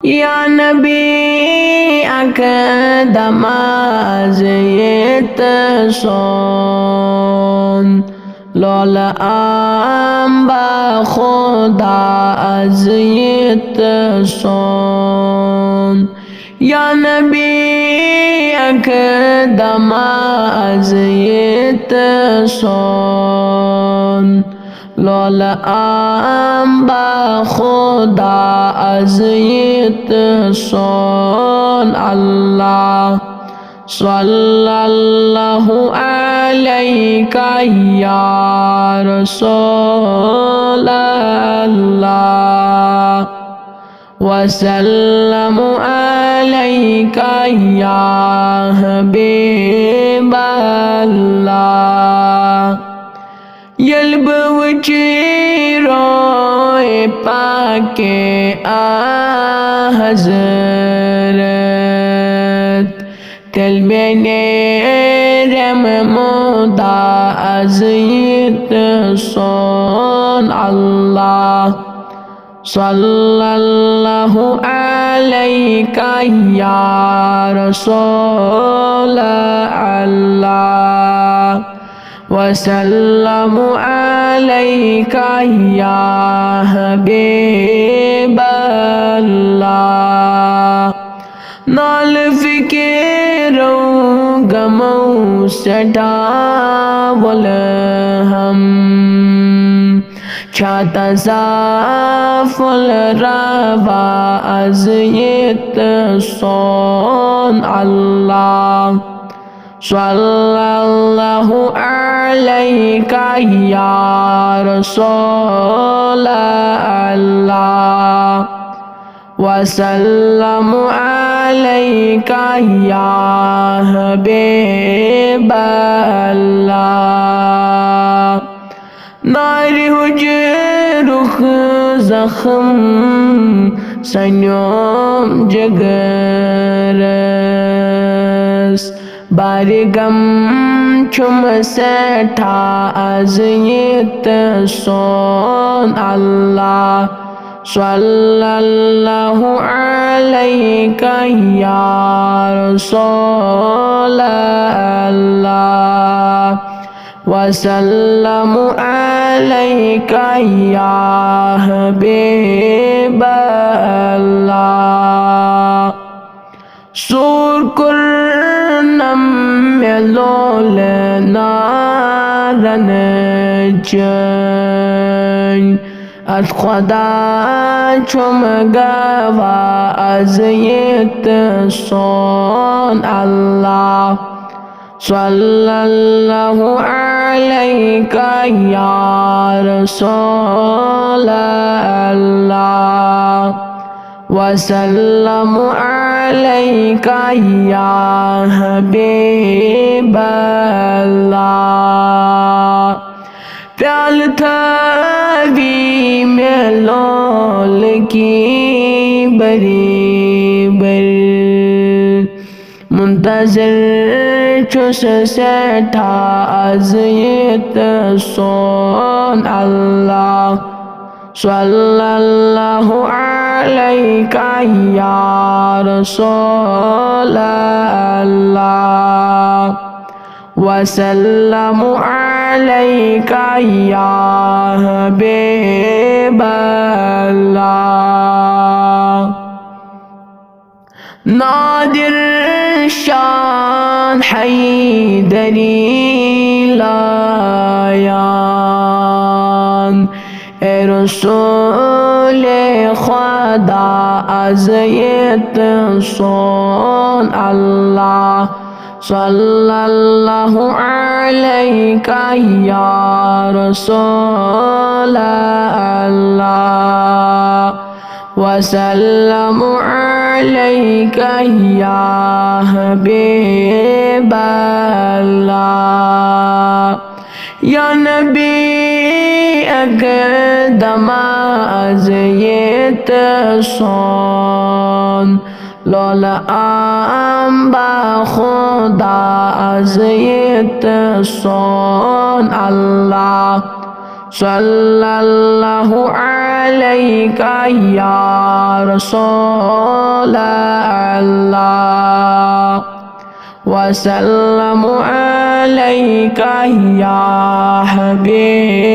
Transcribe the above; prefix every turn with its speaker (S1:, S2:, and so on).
S1: या नबी अकदम अज़ियत सोन लौल आम्बा खुदा अज़ियत सोन या नबी अकदम अज़ियत सोन लौल आम्बा खुदा अज़ियत सोन अल्लाह सल्लल्लाहु अलैका या रसूल अल्लाह वसल्लम अलैका या हबीब अल्लाह यल्ब वचीरोए पाके हज़रत तलबने रममुदा अज़ियत सोन अल्लाह सल्लल्लाहु अलैका या रसूल अल्लाह वसल्लम अलैका या हबीब अल्लाह नाल फिकिरो गमो सटावल हम छाता साफल रवा अज़ियत सोन अल्लाह सल्लल्लाहु अलैका या रसूल अल्लाह वसल्लम अलैका या हबीब अल्लाह नारी हुजुरुख ज़ख्म सन्योम जगरस बारिगम चुम सेठा अज़ियत सोन अल्लाह सल्लल्लाहु अलैका या रसूल अल्लाह वसल्लम अलैका या हबीब अल्लाह सूर कुर्नम मेलोल नारन जन अज खुदा चुम गवा अज़ियत सोन अल्लाह सल्लल्लाहु अलैका या रसूल अल्लाह वसल्लम अलैका या हबीब अल्लाह प्याल थवी में लोल की बरी बर मुंतज़िर चुस सेठा अज़ियत सोन अल्लाह सल्लल्लाहु अलैका या रसूल अल्लाह वसल्लम अलैका या हबीब अल्लाह नादिर शान हैदरी लायान ए रसूल खुदा अज़ियत सोन अल्लाह सल्लल्लाहु अलैका या रसूल अल्लाह वसल्लम अलैका या हबीब अल्लाह या नबी अकदम अज़ियत सोन लौल आम्बा खुदा अज़ियत सोन अल्लाह সাল্লাল্লাহু আলাইকা ইয়া রাসূলাল্লাহ ওয়া সাল্লামু আলাইকা ইয়া হাবিব